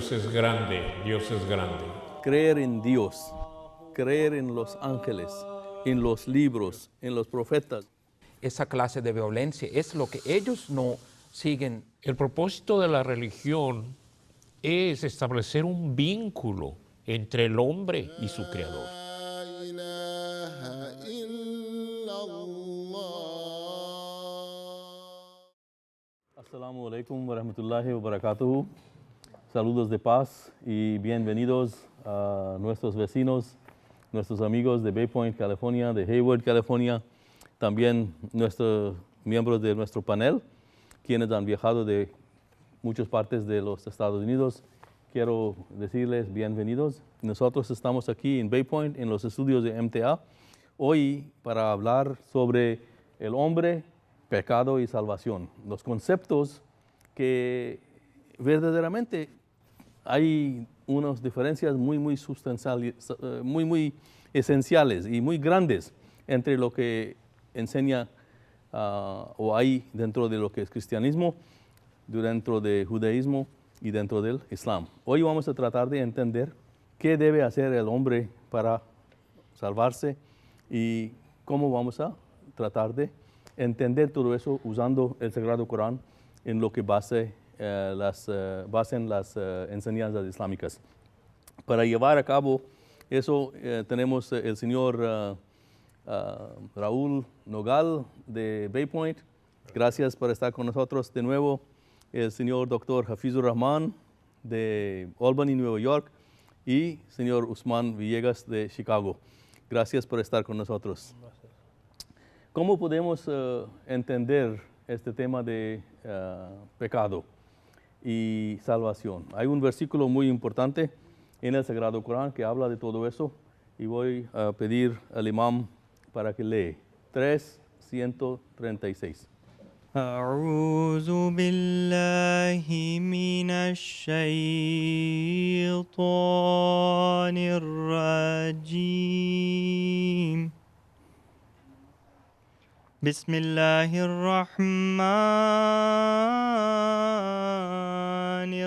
Dios es grande, Dios es grande. Creer en Dios, creer en los ángeles, en los libros, en los profetas. Esa clase de violencia es lo que ellos no siguen. El propósito de la religión es establecer un vínculo entre el hombre y su creador. Assalamu alaikum wa rahmatullahi wa barakatuhu. Saludos de paz y bienvenidos a nuestros vecinos, nuestros amigos de Bay Point, California, de Hayward, California, también nuestros miembros de nuestro panel, quienes han viajado de muchas partes de los Estados Unidos. Quiero decirles bienvenidos. Nosotros estamos aquí en Bay Point, en los estudios de MTA, hoy para hablar sobre el hombre, pecado y salvación. Los conceptos que verdaderamente hay unas diferencias muy sustanciales, muy esenciales y muy grandes entre lo que enseña o hay dentro de lo que es cristianismo, dentro de judaísmo y dentro del islam. Hoy vamos a tratar de entender qué debe hacer el hombre para salvarse y cómo vamos a tratar de entender todo eso usando el Sagrado Corán en lo que basen las enseñanzas islámicas. Para llevar a cabo eso tenemos el señor Raúl Nogal de Bay Point. Gracias por estar con nosotros de nuevo. El señor Dr. Hafizur Rahman de Albany, Nueva York, y señor Usman Villegas de Chicago. Gracias por estar con nosotros. Gracias. ¿Cómo podemos entender este tema de pecado y salvación? Hay un versículo muy importante en el Sagrado Corán que habla de todo eso y voy a pedir al imam para que lee 3:136. أعوذ بالله من الشيطان الرجيم بسم الله الرحمن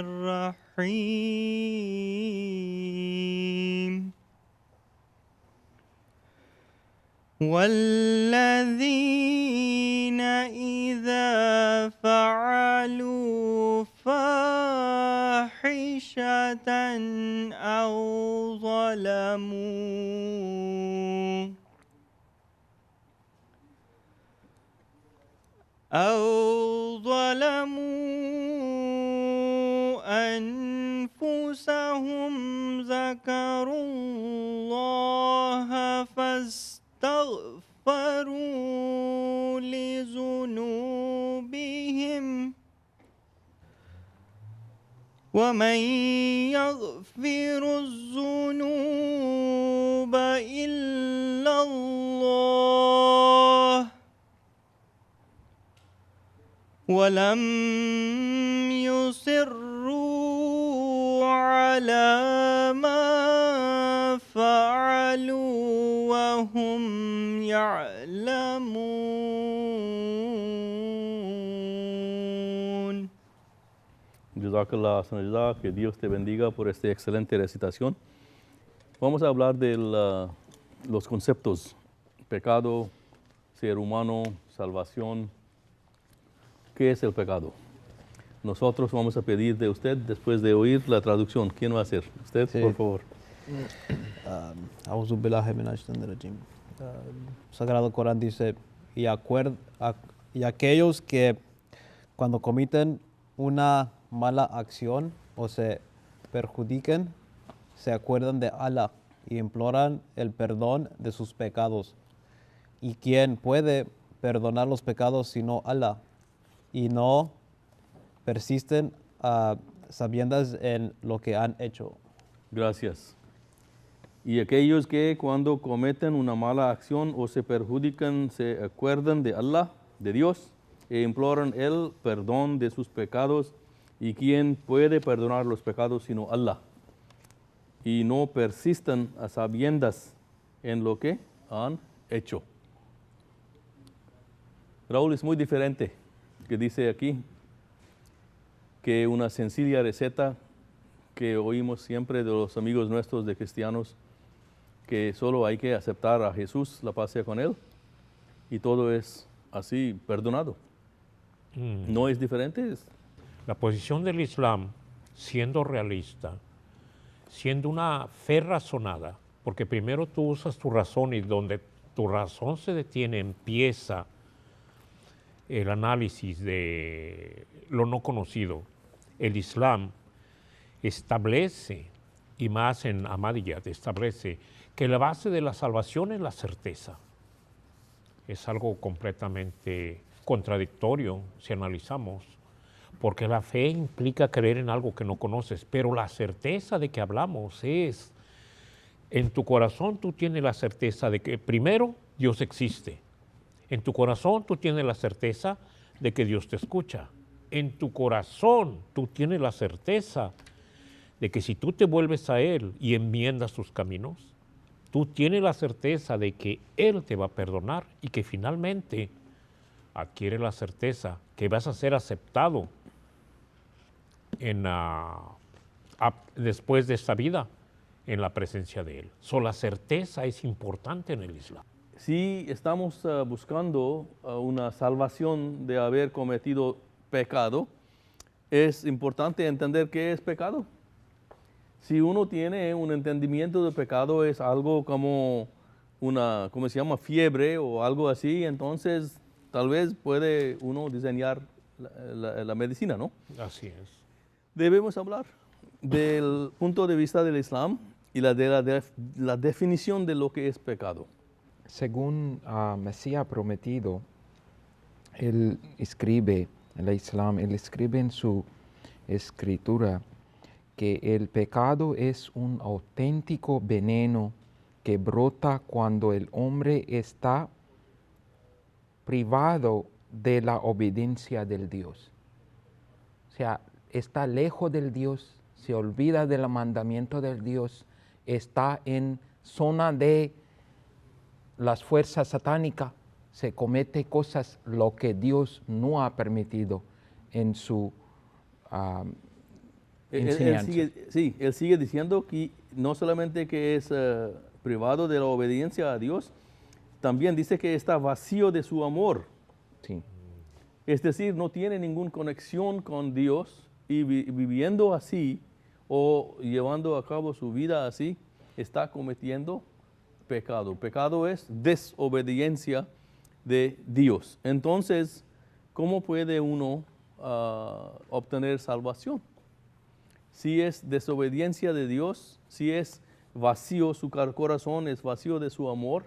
الرحيم والذين إذا فعلوا فاحشة أو ظلموا أنفسهم ذكروا الله فاستغفروا لذنوبهم ومن يغفر الذنوب إلا الله ولم يصروا على ما فعلوا وهم يعلمون. Jazakallah Hasan Jazak, que Dios te bendiga por esta excelente recitación. Vamos a hablar de los conceptos: pecado, ser humano, salvación. ¿Qué es el pecado? Nosotros vamos a pedir de usted, después de oír la traducción, ¿quién va a hacer? Usted, sí. Por favor. A'udhu billahi minash shaitanir rajim. Sagrado Corán dice, y aquellos que cuando cometen una mala acción o se perjudiquen, se acuerdan de Allah y imploran el perdón de sus pecados. ¿Y quién puede perdonar los pecados sino Allah? Y no persisten a sabiendas en lo que han hecho. Gracias. Y aquellos que cuando cometen una mala acción o se perjudican, se acuerdan de Allah, de Dios, e imploran el perdón de sus pecados. ¿Y quién puede perdonar los pecados sino Allah? Y no persistan a sabiendas en lo que han hecho. Raúl, es muy diferente que dice aquí que una sencilla receta que oímos siempre de los amigos nuestros de cristianos, que solo hay que aceptar a Jesús, la paz sea con Él, y todo es así, perdonado. ¿No es diferente? La posición del Islam, siendo realista, siendo una fe razonada, porque primero tú usas tu razón y donde tu razón se detiene empieza el análisis de lo no conocido. El Islam establece, y más en Ahmadiyyat, establece que la base de la salvación es la certeza. Es algo completamente contradictorio si analizamos, porque la fe implica creer en algo que no conoces, pero la certeza de que hablamos es, en tu corazón tú tienes la certeza de que primero Dios existe, en tu corazón tú tienes la certeza de que Dios te escucha, en tu corazón tú tienes la certeza de que si tú te vuelves a Él y enmiendas tus caminos, tú tienes la certeza de que Él te va a perdonar y que finalmente adquiere la certeza que vas a ser aceptado después de esta vida en la presencia de Él. La certeza es importante en el Islam. Si estamos buscando una salvación de haber cometido pecado, es importante entender qué es pecado. Si uno tiene un entendimiento de pecado, es algo como una, ¿cómo se llama?, fiebre o algo así, entonces tal vez puede uno diseñar la medicina, ¿no? Así es. Debemos hablar del punto de vista del Islam y la definición de lo que es pecado. Según Mesías prometido, él escribe, el Islam, él escribe en su escritura que el pecado es un auténtico veneno que brota cuando el hombre está privado de la obediencia del Dios. O sea, está lejos del Dios, se olvida del mandamiento del Dios, está en zona de las fuerzas satánicas, se comete cosas lo que Dios no ha permitido en su enseñanza. Él sigue diciendo que no solamente que es privado de la obediencia a Dios, también dice que está vacío de su amor. Sí. Es decir, no tiene ninguna conexión con Dios y viviendo así o llevando a cabo su vida así, está cometiendo pecado. Pecado es desobediencia de Dios. Entonces, ¿cómo puede uno obtener salvación? Si es desobediencia de Dios, si es vacío, su corazón es vacío de su amor,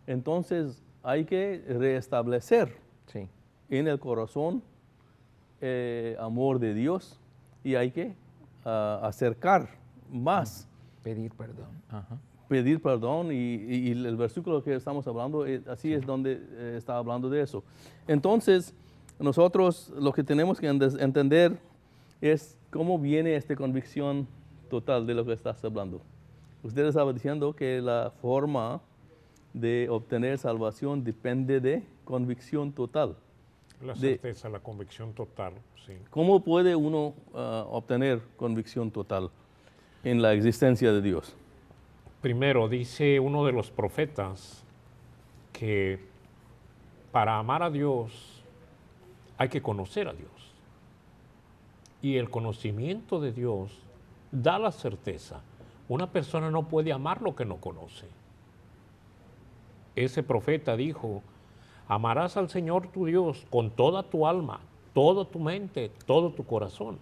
entonces hay que restablecer Sí. en el corazón amor de Dios y hay que acercar más, Pedir perdón. Ajá. pedir perdón y el versículo que estamos hablando, así es donde está hablando de eso. Entonces, nosotros lo que tenemos que entender es cómo viene esta convicción total de lo que estás hablando. Usted estaba diciendo que la forma de obtener salvación depende de convicción total. La certeza, la convicción total, sí. ¿Cómo puede uno obtener convicción total en la existencia de Dios? Primero, dice uno de los profetas que para amar a Dios hay que conocer a Dios. Y el conocimiento de Dios da la certeza. Una persona no puede amar lo que no conoce. Ese profeta dijo, amarás al Señor tu Dios con toda tu alma, toda tu mente, todo tu corazón.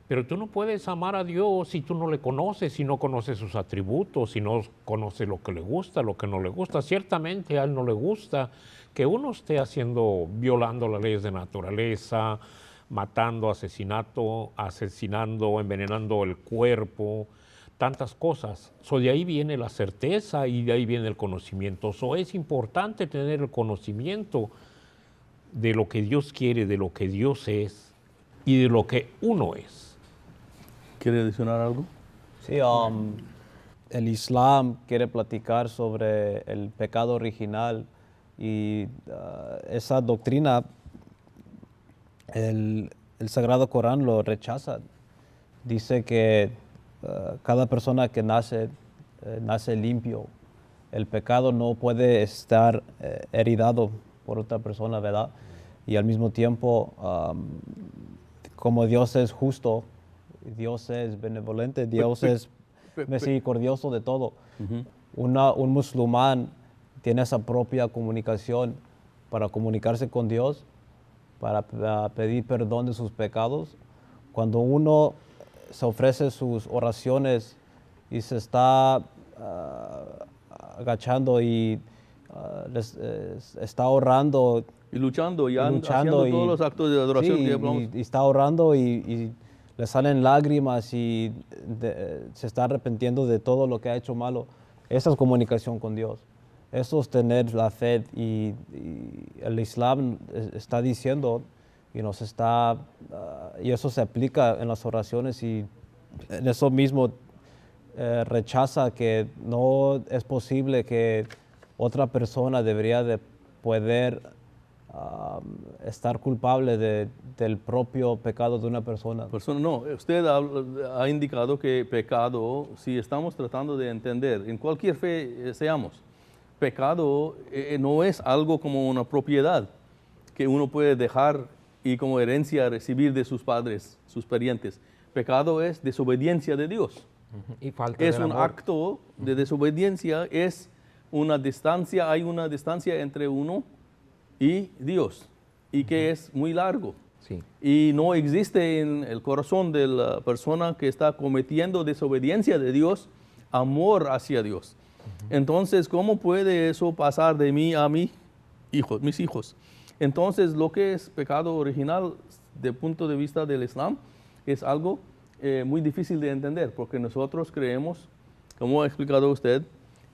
Pero tú no puedes amar a Dios si tú no le conoces, si no conoces sus atributos, si no conoces lo que le gusta, lo que no le gusta. Ciertamente a Él no le gusta que uno esté violando las leyes de naturaleza, matando, asesinando, envenenando el cuerpo, tantas cosas. De ahí viene la certeza y de ahí viene el conocimiento. Es importante tener el conocimiento de lo que Dios quiere, de lo que Dios es y de lo que uno es. ¿Quiere adicionar algo? Sí, el Islam quiere platicar sobre el pecado original y esa doctrina, el Sagrado Corán lo rechaza. dice que cada persona que nace, nace limpio. El pecado no puede estar heredado por otra persona, ¿verdad? Y al mismo tiempo, como Dios es justo, Dios es benevolente, Dios es misericordioso de todo. Un musulmán tiene esa propia comunicación para comunicarse con Dios, para pedir perdón de sus pecados. Cuando uno se ofrece sus oraciones y se está agachando y está orando Y luchando, y luchando haciendo todos los actos de adoración sí, que hablamos. y está orando y le salen lágrimas y se está arrepintiendo de todo lo que ha hecho malo. Esa es comunicación con Dios. Eso es tener la fe y el Islam está diciendo y y eso se aplica en las oraciones y en eso mismo rechaza que no es posible que otra persona debería de poder estar culpable del propio pecado de una persona. No, usted ha indicado que pecado, si estamos tratando de entender, en cualquier fe seamos, pecado no es algo como una propiedad que uno puede dejar y como herencia recibir de sus padres, sus parientes. Pecado es desobediencia de Dios. Y falta Es del un amor. acto de desobediencia, es una distancia, hay una distancia entre uno y Dios, y que es muy largo. Sí. Y no existe en el corazón de la persona que está cometiendo desobediencia de Dios, amor hacia Dios. Entonces, ¿cómo puede eso pasar de mí a mis hijos? Entonces, lo que es pecado original, desde el punto de vista del Islam, es algo muy difícil de entender, porque nosotros creemos, como ha explicado usted,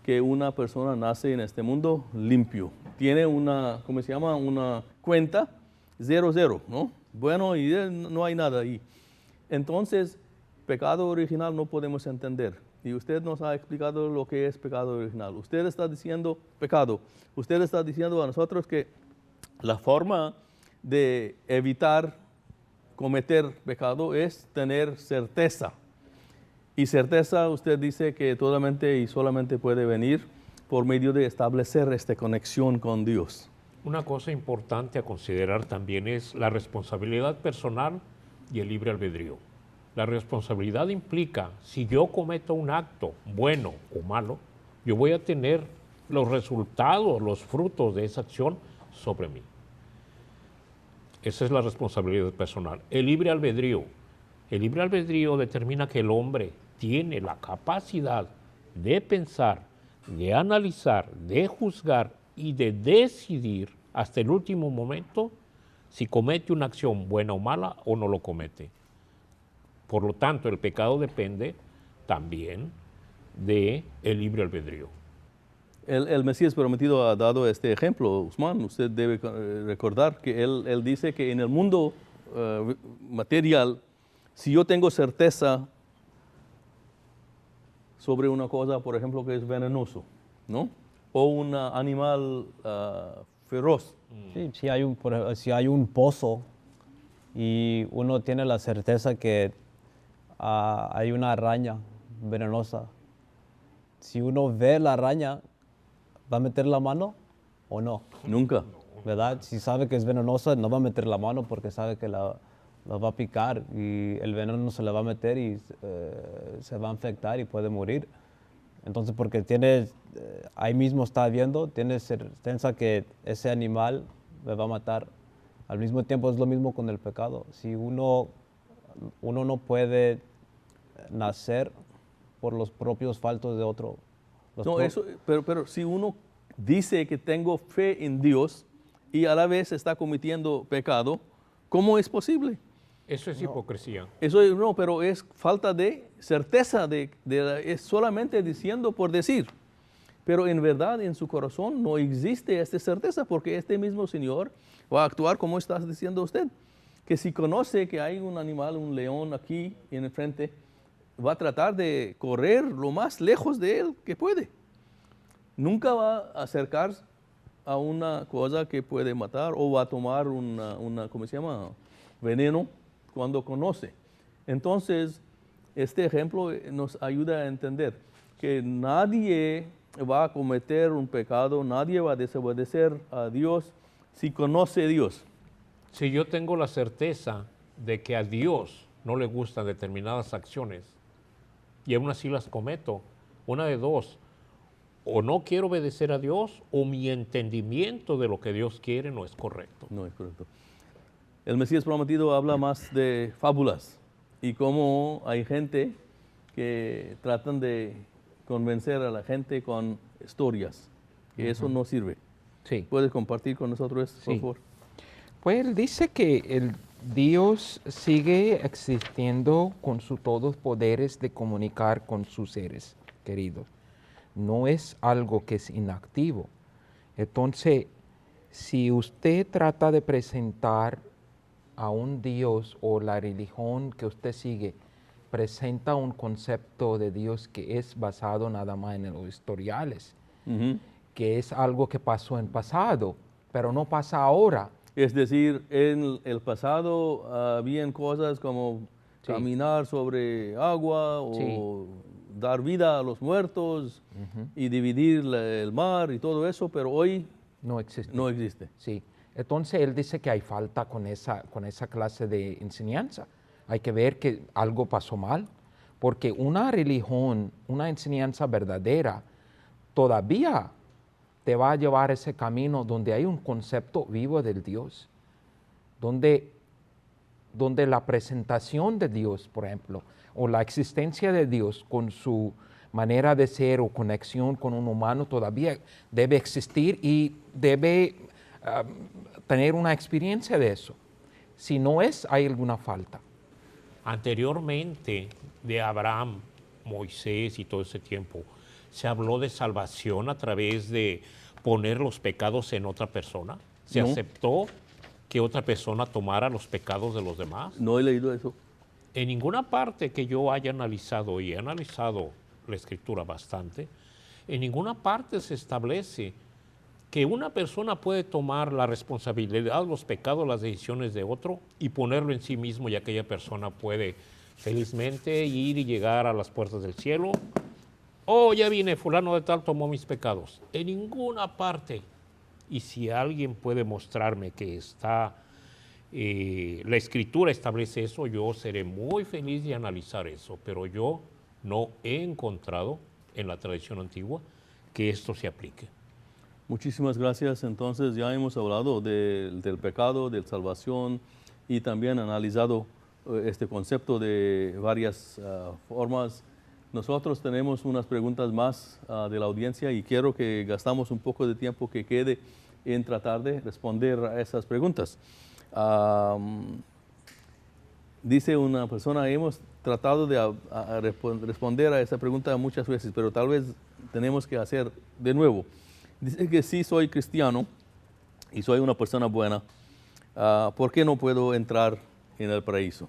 que una persona nace en este mundo limpio. Tiene una, ¿cómo se llama? Una cuenta 0-0, ¿no? Bueno, y no hay nada ahí. Entonces, pecado original no podemos entender. Y usted nos ha explicado lo que es pecado original. Usted está diciendo pecado. Usted está diciendo a nosotros que la forma de evitar cometer pecado es tener certeza. Y certeza, usted dice que totalmente y solamente puede venir por medio de establecer esta conexión con Dios. Una cosa importante a considerar también es la responsabilidad personal y el libre albedrío. La responsabilidad implica, si yo cometo un acto bueno o malo, yo voy a tener los resultados, los frutos de esa acción sobre mí. Esa es la responsabilidad personal. El libre albedrío. El libre albedrío determina que el hombre tiene la capacidad de pensar, de analizar, de juzgar y de decidir hasta el último momento si comete una acción buena o mala o no lo comete. Por lo tanto, el pecado depende también del libre albedrío. El Mesías prometido ha dado este ejemplo, Usman. Usted debe recordar que él dice que en el mundo material, si yo tengo certeza sobre una cosa, por ejemplo, que es venenoso, ¿no? O un animal feroz. Sí, si hay un pozo y uno tiene la certeza que hay una araña venenosa, si uno ve la araña, ¿va a meter la mano o no? Nunca. ¿Verdad? Si sabe que es venenosa, no va a meter la mano porque sabe que la va a picar y el veneno se le va a meter y se va a infectar y puede morir. Entonces, porque ahí mismo está viendo, tiene certeza que ese animal me va a matar. Al mismo tiempo es lo mismo con el pecado. Si uno no puede nacer por los propios faltos de otro. No, pero si uno dice que tengo fe en Dios y a la vez está cometiendo pecado, ¿cómo es posible? Eso es hipocresía. Pero es falta de certeza, es solamente diciendo por decir. Pero en verdad en su corazón no existe esta certeza porque este mismo Señor va a actuar como está diciendo usted. Que si conoce que hay un animal, un león aquí en el frente, va a tratar de correr lo más lejos de él que puede. Nunca va a acercarse a una cosa que puede matar o va a tomar ¿cómo se llama? Veneno cuando conoce. Entonces, este ejemplo nos ayuda a entender que nadie va a cometer un pecado, nadie va a desobedecer a Dios si conoce a Dios. Si yo tengo la certeza de que a Dios no le gustan determinadas acciones y aún así las cometo, una de dos, o no quiero obedecer a Dios o mi entendimiento de lo que Dios quiere no es correcto. No es correcto. El Mesías prometido habla más de fábulas y cómo hay gente que tratan de convencer a la gente con historias, que eso no sirve. Sí. ¿Puedes compartir con nosotros eso, por Sí. favor? Pues él dice que el Dios sigue existiendo con sus todos poderes de comunicar con sus seres queridos. No es algo que es inactivo. Entonces, si usted trata de presentar a un Dios o la religión que usted sigue, presenta un concepto de Dios que es basado nada más en los historiales, Ujú. que es algo que pasó en pasado, pero no pasa ahora. Es decir, en el pasado habían cosas como Sí. caminar sobre agua o Sí. dar vida a los muertos y dividir el mar y todo eso, pero hoy No existe. no existe. Sí. Entonces él dice que hay falta con esa clase de enseñanza. Hay que ver que algo pasó mal, porque una religión, una enseñanza verdadera, todavía te va a llevar ese camino donde hay un concepto vivo del Dios, donde la presentación de Dios, por ejemplo, o la existencia de Dios con su manera de ser o conexión con un humano todavía debe existir y debe tener una experiencia de eso. Si no es, hay alguna falta. Anteriormente de Abraham, Moisés y todo ese tiempo, se habló de salvación a través de poner los pecados en otra persona. Se No. aceptó que otra persona tomara los pecados de los demás. No he leído eso. En ninguna parte que yo haya analizado, y he analizado la escritura bastante, en ninguna parte se establece que una persona puede tomar la responsabilidad, los pecados, las decisiones de otro y ponerlo en sí mismo, y aquella persona puede felizmente ir y llegar a las puertas del cielo. Oh, ya vine, fulano de tal tomó mis pecados. En ninguna parte. Y si alguien puede mostrarme que está, la escritura establece eso, yo seré muy feliz de analizar eso, pero yo no he encontrado en la tradición antigua que esto se aplique. Muchísimas gracias. Entonces ya hemos hablado del pecado, de salvación y también analizado este concepto de varias formas. Nosotros tenemos unas preguntas más de la audiencia y quiero que gastamos un poco de tiempo que quede en tratar de responder a esas preguntas. Dice una persona, hemos tratado de responder a esa pregunta muchas veces, pero tal vez tenemos que hacer de nuevo. Dice que sí soy cristiano y soy una persona buena, ¿por qué no puedo entrar en el paraíso?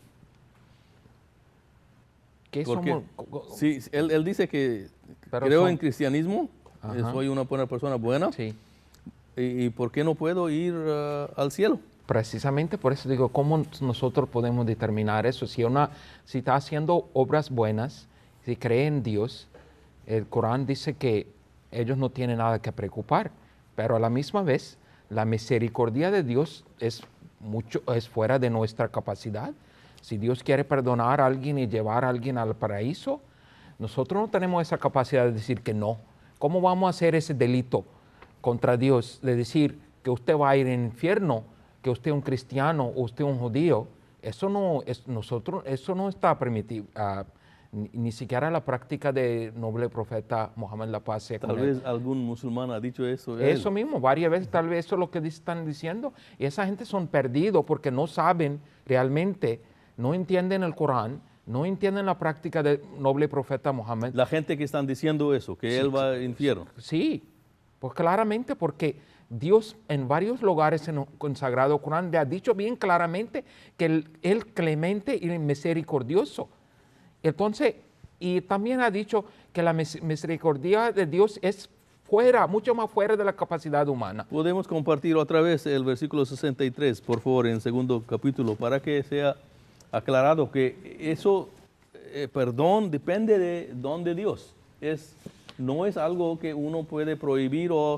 ¿Qué Porque somos? sí, él dice que Pero creo son- en cristianismo, Ajá. soy una buena persona buena, Sí. y ¿por qué no puedo ir al cielo? Precisamente por eso digo, ¿cómo nosotros podemos determinar eso? Si está haciendo obras buenas, si cree en Dios, el Corán dice que ellos no tienen nada que preocupar, pero a la misma vez la misericordia de Dios es fuera de nuestra capacidad. Si Dios quiere perdonar a alguien y llevar a alguien al paraíso, nosotros no tenemos esa capacidad de decir que no. ¿Cómo vamos a hacer ese delito contra Dios de decir que usted va a ir al infierno, que usted es un cristiano o usted es un judío? Eso no está permitido, ni siquiera la práctica del noble profeta Mohammed, la paz sea Tal con él. vez algún musulmán ha dicho eso. de él. Eso mismo, varias veces tal vez eso es lo que están diciendo. Y esa gente son perdidos porque no saben realmente, no entienden el Corán, no entienden la práctica del noble profeta Mohammed. La gente que están diciendo eso, que él va al infierno. Sí, pues claramente porque Dios en varios lugares en el Sagrado Corán le ha dicho bien claramente que él clemente y misericordioso. Entonces, y también ha dicho que la misericordia de Dios es mucho más fuera de la capacidad humana. Podemos compartir otra vez el versículo 63, por favor, en segundo capítulo, para que sea aclarado que eso perdón depende de don de Dios. No es algo que uno puede prohibir o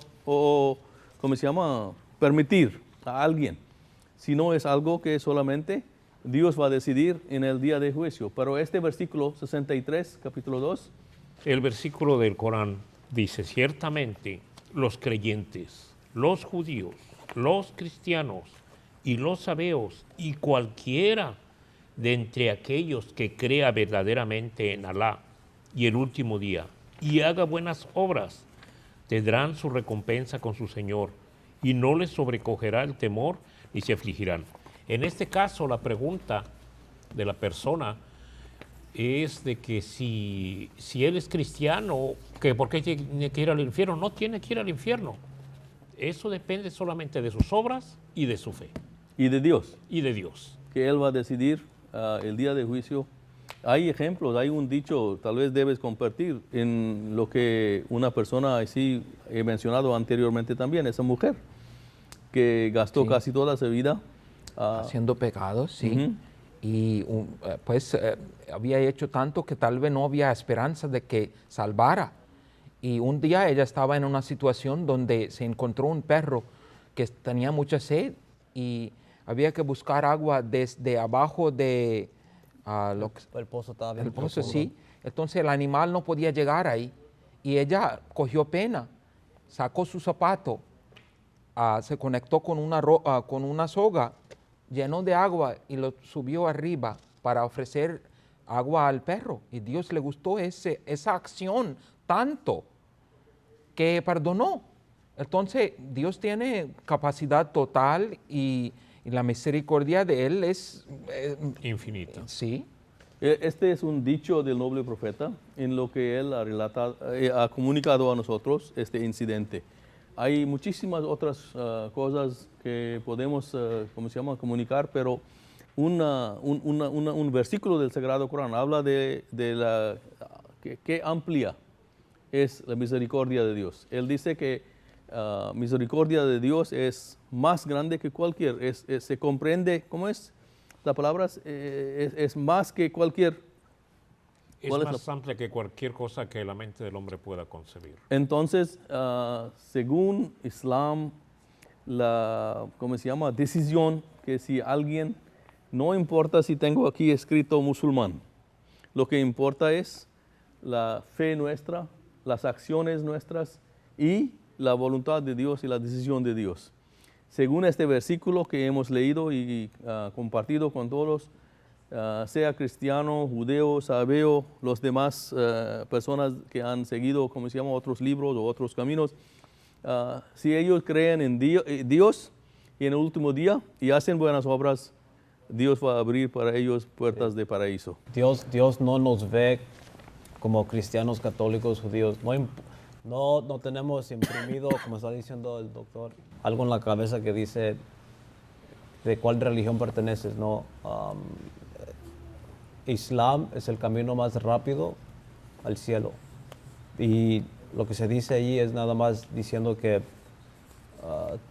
¿cómo se llama? Permitir a alguien, sino es algo que solamente Dios va a decidir en el día de juicio. Pero este versículo 63, capítulo 2. El versículo del Corán dice, ciertamente los creyentes, los judíos, los cristianos y los sabeos y cualquiera de entre aquellos que crea verdaderamente en Alá y el último día y haga buenas obras, tendrán su recompensa con su Señor y no les sobrecogerá el temor ni se afligirán. En este caso, la pregunta de la persona es de que si él es cristiano, que ¿por qué tiene que ir al infierno? No tiene que ir al infierno. Eso depende solamente de sus obras y de su fe. Y de Dios. Y de Dios. Que Él va a decidir el día de juicio. Hay ejemplos, hay un dicho, tal vez debes compartir, en lo que una persona, así he mencionado anteriormente también, esa mujer que gastó Sí. casi toda su vida Haciendo pecados, sí. Ujú. Y había hecho tanto que tal vez no había esperanza de que salvara. Y un día ella estaba en una situación donde se encontró un perro que tenía mucha sed y había que buscar agua desde abajo de El pozo estaba bien el pozo, profundo. sí. Entonces el animal no podía llegar ahí y ella cogió pena, sacó su zapato, se conectó con una soga, llenó de agua y lo subió arriba para ofrecer agua al perro. Y Dios le gustó esa acción tanto que perdonó. Entonces Dios tiene capacidad total y la misericordia de Él es... Infinita. sí. Este es un dicho del noble profeta en lo que él ha comunicado a nosotros este incidente. Hay muchísimas otras cosas que podemos, comunicar, pero un versículo del Sagrado Corán habla de qué amplia es la misericordia de Dios. Él dice que misericordia de Dios es más grande que cualquier, se comprende, ¿cómo es? La palabra es más que cualquier. Es ¿Cuál es más amplia que cualquier cosa que la mente del hombre pueda concebir. Entonces, según Islam, decisión que si alguien, no importa si tengo aquí escrito musulmán, lo que importa es la fe nuestra, las acciones nuestras y la voluntad de Dios y la decisión de Dios. Según este versículo que hemos leído y compartido con todos, sea cristiano, judeo, sabeo, los demás personas que han seguido, otros libros o otros caminos, si ellos creen en Dios y en el último día y hacen buenas obras, Dios va a abrir para ellos puertas de paraíso. Dios no nos ve como cristianos, católicos, judíos. No tenemos imprimido, como está diciendo el doctor, algo en la cabeza que dice de cuál religión perteneces. No, Islam es el camino más rápido al cielo. Y lo que se dice allí es nada más diciendo que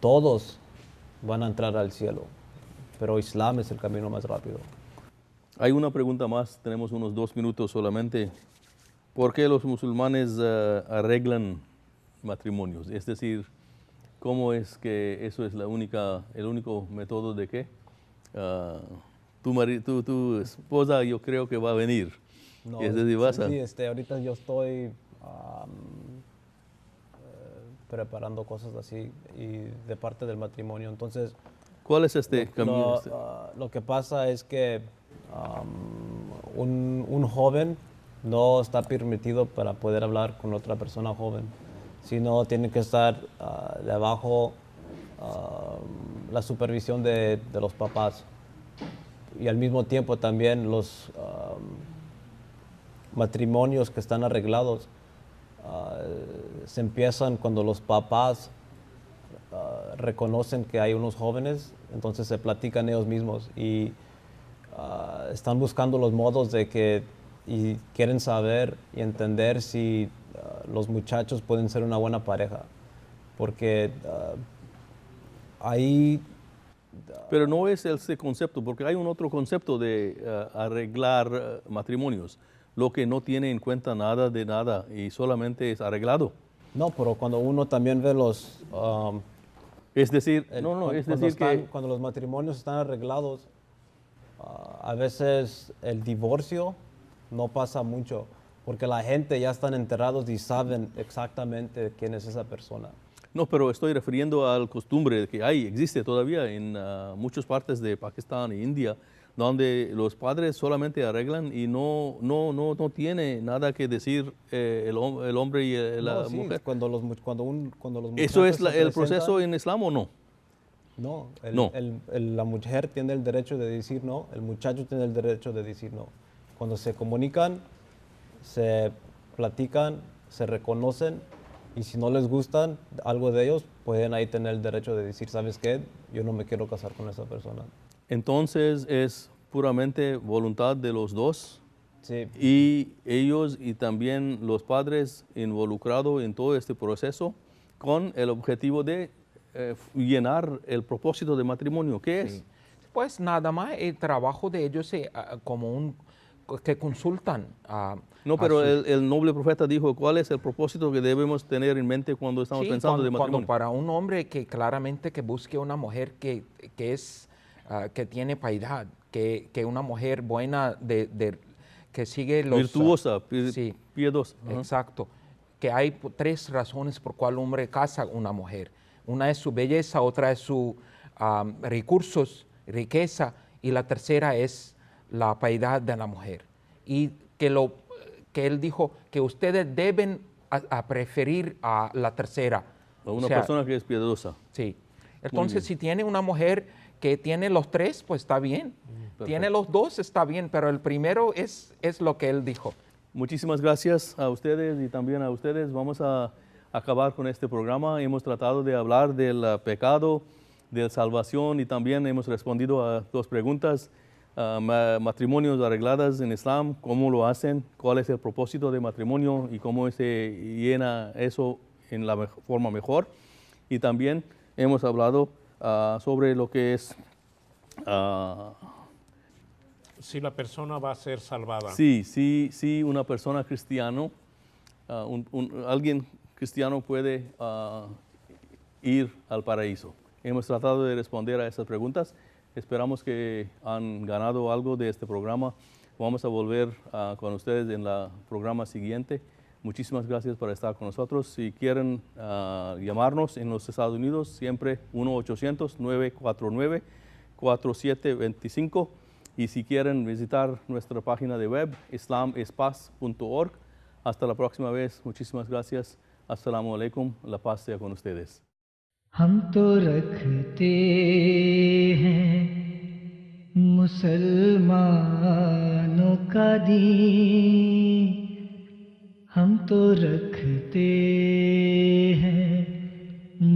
todos van a entrar al cielo, pero Islam es el camino más rápido. Hay una pregunta más, tenemos unos 2 minutos solamente. ¿Por qué los musulmanes arreglan matrimonios? Es decir, ¿cómo es que eso es el único método de qué? Tu esposa yo creo que va a venir. No, Es decir, ahorita yo estoy preparando cosas así y de parte del matrimonio. Entonces, ¿cuál es este camino? lo que pasa es que un joven no está permitido para poder hablar con otra persona joven, sino tiene que estar debajo la supervisión de los papás. Y al mismo tiempo también los matrimonios que están arreglados se empiezan cuando los papás reconocen que hay unos jóvenes, entonces se platican ellos mismos y están buscando los modos de que y quieren saber y entender si los muchachos pueden ser una buena pareja, porque hay Pero no es ese concepto, porque hay un otro concepto de arreglar matrimonios, lo que no tiene en cuenta nada de nada y solamente es arreglado. No, pero cuando uno también ve los... Es decir, cuando los matrimonios están arreglados, a veces el divorcio no pasa mucho, porque la gente ya están enterados y saben exactamente quién es esa persona. No, pero estoy refiriendo al costumbre que existe todavía en muchas partes de Pakistán e India, donde los padres solamente arreglan y no tiene nada que decir el hombre y la No, sí, mujer. cuando los muchachos ¿Eso es se el presentan- proceso en Islam o no? No, No. la mujer tiene el derecho de decir no, el muchacho tiene el derecho de decir no. Cuando se comunican, se platican, se reconocen y si no les gustan algo de ellos, pueden ahí tener el derecho de decir, ¿sabes qué? Yo no me quiero casar con esa persona. Entonces es puramente voluntad de los dos Sí, y ellos y también los padres involucrados en todo este proceso con el objetivo de llenar el propósito de matrimonio. ¿Qué es? Sí. Pues nada más el trabajo de ellos que consultan. No, pero el noble profeta dijo, ¿cuál es el propósito que debemos tener en mente cuando estamos Sí, pensando de matrimonio? cuando para un hombre que claramente que busque una mujer que tiene piedad, que una mujer buena que sigue los... Virtuosa, sí, piedosa. Ajá. exacto. Que hay tres razones por cual un hombre casa a una mujer. Una es su belleza, otra es sus recursos, riqueza, y la tercera es la piedad de la mujer. Y que él dijo que ustedes deben a preferir a la tercera. A una O sea, persona que es piedosa. Sí. Entonces, bien. si tiene una mujer que tiene los tres, pues está bien. Tiene los dos, está bien, pero el primero es lo que él dijo. Muchísimas gracias a ustedes y también a ustedes. Vamos a acabar con este programa. Hemos tratado de hablar del pecado, de salvación y también hemos respondido a dos preguntas. Matrimonios arreglados en Islam, cómo lo hacen, cuál es el propósito de matrimonio y cómo se llena eso en la forma mejor. Y también hemos hablado sobre lo que es... Si la persona va a ser salvada. Sí, una persona cristiano, alguien cristiano puede ir al paraíso. Hemos tratado de responder a esas preguntas. Esperamos que han ganado algo de este programa. Vamos a volver con ustedes en el programa siguiente. Muchísimas gracias por estar con nosotros. Si quieren llamarnos en los Estados Unidos, siempre 1-800-949-4725. Y si quieren visitar nuestra página de web, islamespaz.org. Hasta la próxima vez. Muchísimas gracias. Assalamu alaikum. La paz sea con ustedes. हम तो रखते हैं मुसलमानों का दीन, हम तो रखते हैं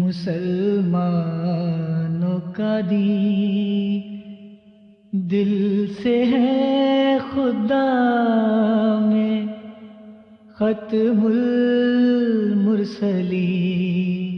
मुसलमानों का दीन, दिल से है खुदा में खत्मुल मुरसलीन।